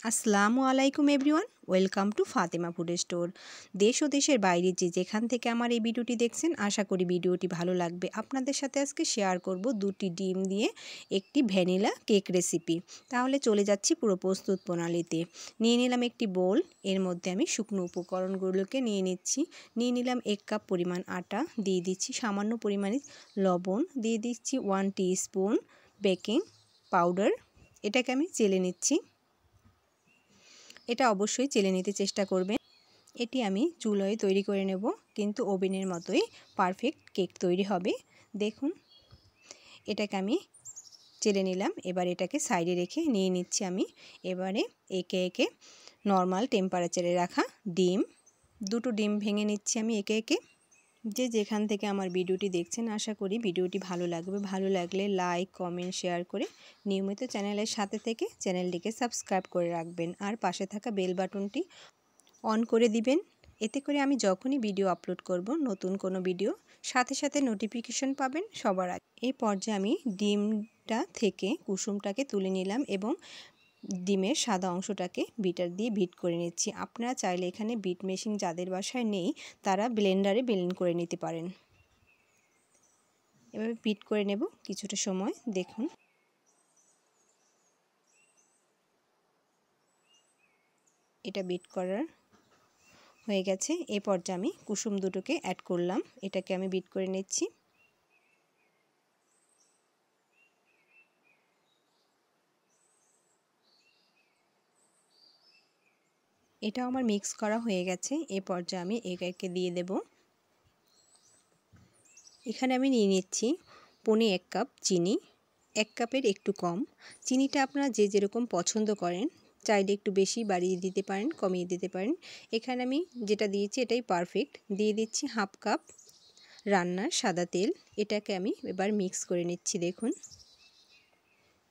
আসসালামু আলাইকুম everyone, welcome to Fatema food store. দেশ ও দেশের বাইরে যেখান থেকে আমার এই ভিডিওটি দেখছেন, আশা করি ভিডিওটি ভালো লাগবে। আপনাদের সাথে আজকে শেয়ার করব 2টি ডিম দিয়ে একটি ভ্যানিলা কেক রেসিপি। তাহলে চলে যাচ্ছি পুরো প্রস্তুত প্রণালীতে। নিয়ে নিলাম একটি বোল, এর মধ্যে আমি শুকনো উপকরণগুলোকে নিয়ে নিচ্ছি। নিয়ে নিলাম 1 কাপ পরিমাণ আটা, দিয়ে দিচ্ছি সামান্য পরিমাণে লবণ, দিয়ে দিচ্ছি 1 টিস্পুন বেকিং পাউডার। এটাকে আমি চেলে নিচ্ছি। এটা অবশ্যই চেলে নিতে চেষ্টা করবেন। এটি আমি চুলায় তৈরি করে নেব, কিন্তু ওভেনের মতোই পারফেক্ট কেক তৈরি হবে। দেখুন, এটাকে আমি চেলে নিলাম। এবার এটাকে সাইডে রেখে নিয়ে নিচ্ছি আমি এবারে একে একে নর্মাল টেম্পারেচারে রাখা ডিম। 2টো ডিম ভেঙে নিচ্ছি আমি একে একে। যেখান থেকে আমার ভিডিওটি দেখছেন, আশা করি ভিডিওটি ভালো লাগবে। ভালো লাগলে লাইক, কমেন্ট, শেয়ার করে নিয়মিত চ্যানেলের সাথে থেকে চ্যানেলটিকে সাবস্ক্রাইব করে রাখবেন আর পাশে থাকা বেল বাটনটি অন করে দিবেন। এতে করে আমি যখনই ভিডিও আপলোড করব, নতুন কোনো ভিডিও, সাথে সাথে নোটিফিকেশন পাবেন সবার আগে। এই পর্যায়ে আমি ডিমটা থেকে কুসুমটাকে তুলে নিলাম এবং ডিমের সাদা অংশটাকে বিটার দিয়ে বিট করে নিচ্ছি। আপনারা চাইলে এখানে বিট মেশিন যাদের বাসায় নেই, তারা ব্লেন্ডারে ব্লেন্ড করে নিতে পারেন। এভাবে বিট করে নেব কিছুটা সময়। দেখুন, এটা বিট করার হয়ে গেছে। এই পর্যায়ে আমি কুসুম দুটোকে অ্যাড করলাম, এটাকে আমি বিট করে নিচ্ছি। এটা আমার মিক্স করা হয়ে গেছে। এই পর্যায়ে আমি একে দিয়ে দেব। এখানে আমি নিয়ে নিচ্ছি 1 কাপ চিনি, 1 কাপের একটু কম। চিনিটা আপনারা যেরকম পছন্দ করেন, চাইলে একটু বেশি বাড়িয়ে দিতে পারেন, কমিয়ে দিতে পারেন। এখানে আমি যেটা দিয়েছি এটাই পারফেক্ট। দিয়ে দিচ্ছি 1/2 কাপ রান্নার সাদা তেল। এটাকে আমি এবার মিক্স করে নিচ্ছি। দেখুন,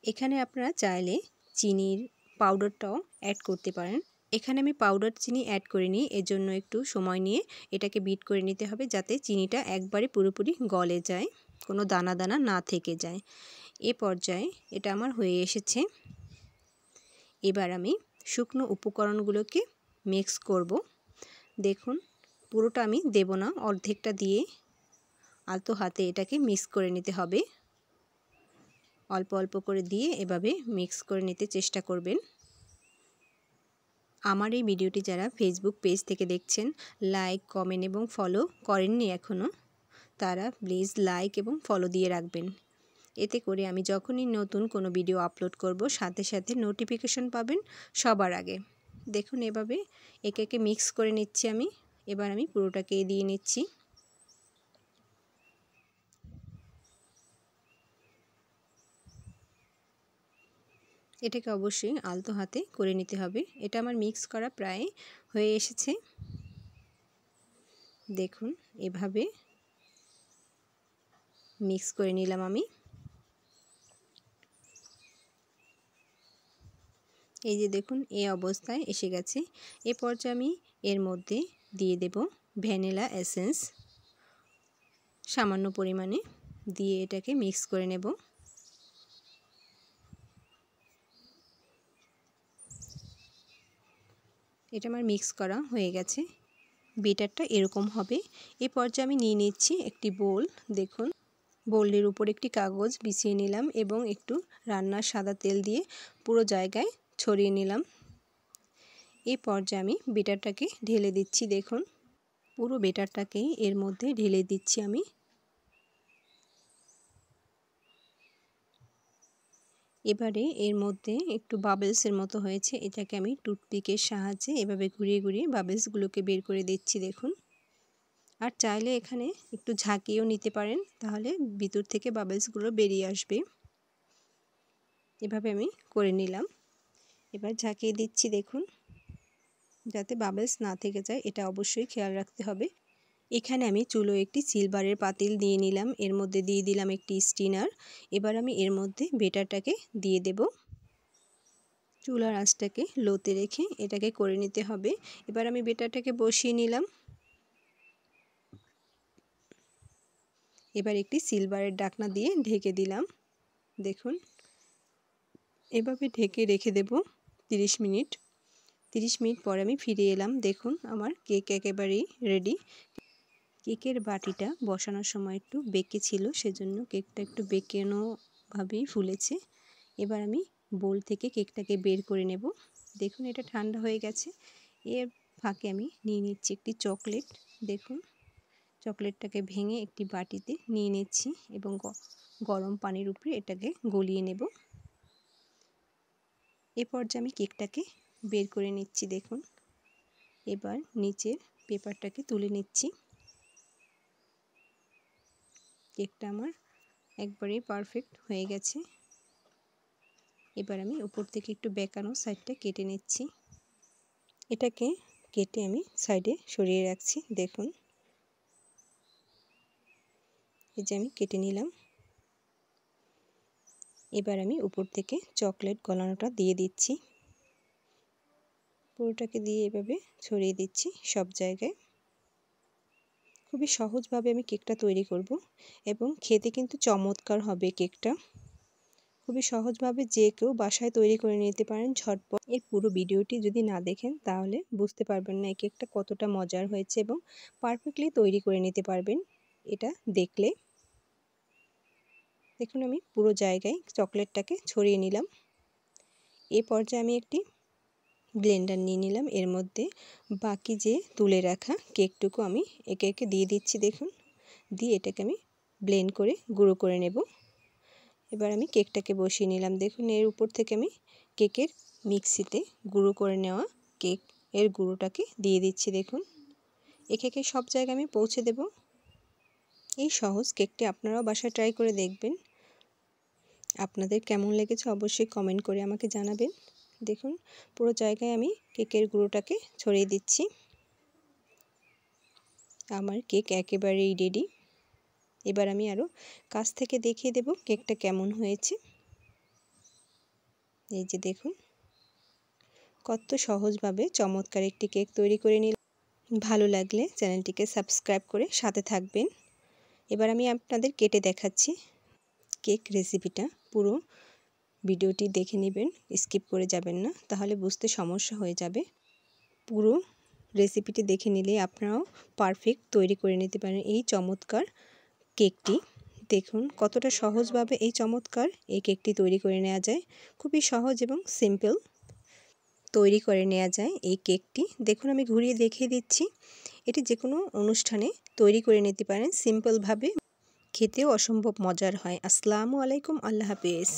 এখানে আপনারা চাইলে চিনির পাউডারটাও অ্যাড করতে পারেন। এখানে আমি পাউডার চিনি অ্যাড করিনি, এজন্য একটু সময় নিয়ে এটাকে বিট করে নিতে হবে, যাতে চিনিটা একবারে পুরোপুরি গলে যায়, কোনো দানা দানা না থেকে যায়। এ পর্যায়ে এটা আমার হয়ে এসেছে। এবার আমি শুকনো উপকরণগুলোকে মিক্স করব। দেখুন, পুরোটা আমি দেব না, অর্ধেকটা দিয়ে আলতো হাতে এটাকে মিক্স করে নিতে হবে। অল্প অল্প করে দিয়ে এভাবে মিক্স করে নিতে চেষ্টা করবেন। আমার এই ভিডিওটি যারা ফেসবুক পেজ থেকে দেখছেন, লাইক, কমেন্ট এবং ফলো করেননি এখনও, তারা প্লিজ লাইক এবং ফলো দিয়ে রাখবেন। এতে করে আমি যখনই নতুন কোনো ভিডিও আপলোড করব, সাথে সাথে নোটিফিকেশন পাবেন সবার আগে। দেখুন, এভাবে একে একে মিক্স করে নিচ্ছি আমি। এবার আমি পুরোটাকে দিয়ে নিচ্ছি। এটাকে অবশ্যই আলতো হাতে করে নিতে হবে। এটা আমার মিক্স করা প্রায় হয়ে এসেছে। দেখুন, এভাবে মিক্স করে নিলাম আমি। এই যে দেখুন, এই অবস্থায় এসে গেছে। এ পর্যায়ে আমি এর মধ্যে দিয়ে দেব ভ্যানিলা এসেন্স সামান্য পরিমাণে, দিয়ে এটাকে মিক্স করে নেব। এটা আমার মিক্স করা হয়ে গেছে। বেটারটা এরকম হবে। এ পর্যায়ে আমি নিয়ে নিচ্ছি একটি বোল। দেখুন, বোলের উপর একটি কাগজ বিছিয়ে নিলাম এবং একটু রান্নার সাদা তেল দিয়ে পুরো জায়গায় ছড়িয়ে নিলাম। এই পর্যায়ে আমি বেটারটাকে ঢেলে দিচ্ছি। দেখুন, পুরো বেটারটাকে এর মধ্যে ঢেলে দিচ্ছি আমি। এবারে এর মধ্যে একটু বাবলসের মতো হয়েছে, এটাকে আমি টুথপিকের সাহায্যে এভাবে ঘুরিয়ে ঘুরিয়ে বাবলসগুলোকে বের করে দিচ্ছি। দেখুন, আর চাইলে এখানে একটু ঝাঁকিয়েও নিতে পারেন, তাহলে ভিতর থেকে বাবলসগুলো বেরিয়ে আসবে। এভাবে আমি করে নিলাম। এবার ঝাঁকিয়ে দিচ্ছি। দেখুন, যাতে বাবলস না থেকে যায়, এটা অবশ্যই খেয়াল রাখতে হবে। এখানে আমি চুলোয় একটি সিলভারের পাতিল দিয়ে নিলাম, এর মধ্যে দিয়ে দিলাম একটি স্টিনার। এবার আমি এর মধ্যে বেটারটাকে দিয়ে দেব। চুলার আঁচটাকে লোতে রেখে এটাকে করে নিতে হবে। এবার আমি বেটারটাকে বসিয়ে নিলাম। এবার একটি সিলভারের ঢাকনা দিয়ে ঢেকে দিলাম। দেখুন, এভাবে ঢেকে রেখে দেব 30 মিনিট। 30 মিনিট পরে আমি ফিরে এলাম। দেখুন আমার কেক একেবারেই রেডি। কেকের বাটিটা বসানোর সময় একটু বেঁকে ছিল, সেজন্য কেকটা একটু বেঁকানোভাবেই ফুলেছে। এবার আমি বোল থেকে কেকটাকে বের করে নেব। দেখুন এটা ঠান্ডা হয়ে গেছে। এর ফাঁকে আমি নিয়ে নিচ্ছি একটি চকলেট। দেখুন চকলেটটাকে ভেঙে একটি বাটিতে নিয়ে নিচ্ছি এবং গরম পানির উপরে এটাকে গলিয়ে নেব। এ পর্যায়ে আমি কেকটাকে বের করে নিচ্ছি। দেখুন এবার নিচের পেপারটাকে তুলে নিচ্ছি। কেকটা আমার একবারেই পারফেক্ট হয়ে গেছে। এবার আমি উপর থেকে একটু বেঁকানো সাইডটা কেটে নিচ্ছি। এটাকে কেটে আমি সাইডে সরিয়ে রাখছি। দেখুন এই যে আমি কেটে নিলাম। এবার আমি উপর থেকে চকলেট গলানোটা দিয়ে দিচ্ছি। পুরোটাকে দিয়ে এভাবে ছড়িয়ে দিচ্ছি সব জায়গায়। খুবই সহজভাবে আমি কেকটা তৈরি করব এবং খেতে কিন্তু চমৎকার হবে কেকটা। খুবই সহজভাবে যে কেউ বাসায় তৈরি করে নিতে পারেন ঝটপট। এর পুরো ভিডিওটি যদি না দেখেন তাহলে বুঝতে পারবেন না এই কেকটা কতটা মজার হয়েছে এবং পারফেক্টলি তৈরি করে নিতে পারবেন এটা দেখলে। দেখুন আমি পুরো জায়গায় চকলেটটাকে ছড়িয়ে নিলাম। এই পর্যায়ে আমি একটি ব্লেন্ডার নিয়ে নিলাম। এর মধ্যে বাকি যে তুলে রাখা কেকটুকু আমি একে একে দিয়ে দিচ্ছি। দেখুন দিয়ে এটাকে আমি ব্লেন্ড করে গুঁড়ো করে নেব। এবার আমি কেকটাকে বসিয়ে নিলাম। দেখুন এর উপর থেকে আমি কেকের মিক্সিতে গুঁড়ো করে নেওয়া কেক এর গুঁড়োটাকে দিয়ে দিচ্ছি। দেখুন একে একে সব জায়গায় আমি পৌঁছে দেব। এই সহজ কেকটি আপনারাও বাসায় ট্রাই করে দেখবেন। আপনাদের কেমন লেগেছে অবশ্যই কমেন্ট করে আমাকে জানাবেন। দেখুন পুরো জায়গায় আমি কেকের গুঁড়োটাকে ছড়িয়ে দিচ্ছি। আমার কেক একেবারেই রেডি। এবার আমি আরও কাছ থেকে দেখিয়ে দেব কেকটা কেমন হয়েছে। এই যে দেখুন কত সহজভাবে চমৎকার একটি কেক তৈরি করে নিলাম। ভালো লাগলে চ্যানেলটিকে সাবস্ক্রাইব করে সাথে থাকবেন। এবার আমি আপনাদের কেটে দেখাচ্ছি কেক রেসিপিটা। পুরো ভিডিওটি দেখে নেবেন, স্কিপ করে যাবেন না, তাহলে বুঝতে সমস্যা হয়ে যাবে। পুরো রেসিপিটি দেখে নিলে আপনারাও পারফেক্ট তৈরি করে নিতে পারেন এই চমৎকার কেকটি। দেখুন কতটা সহজভাবে এই চমৎকার এই কেকটি তৈরি করে নেওয়া যায়। খুবই সহজ এবং সিম্পল তৈরি করে নেওয়া যায় এই কেকটি। দেখুন আমি ঘুরিয়ে দেখিয়ে দিচ্ছি। এটি যে কোনো অনুষ্ঠানে তৈরি করে নিতে পারেন সিম্পলভাবে, খেতেও অসম্ভব মজার হয়। আসসালামু আলাইকুম, আল্লাহ হাফেজ।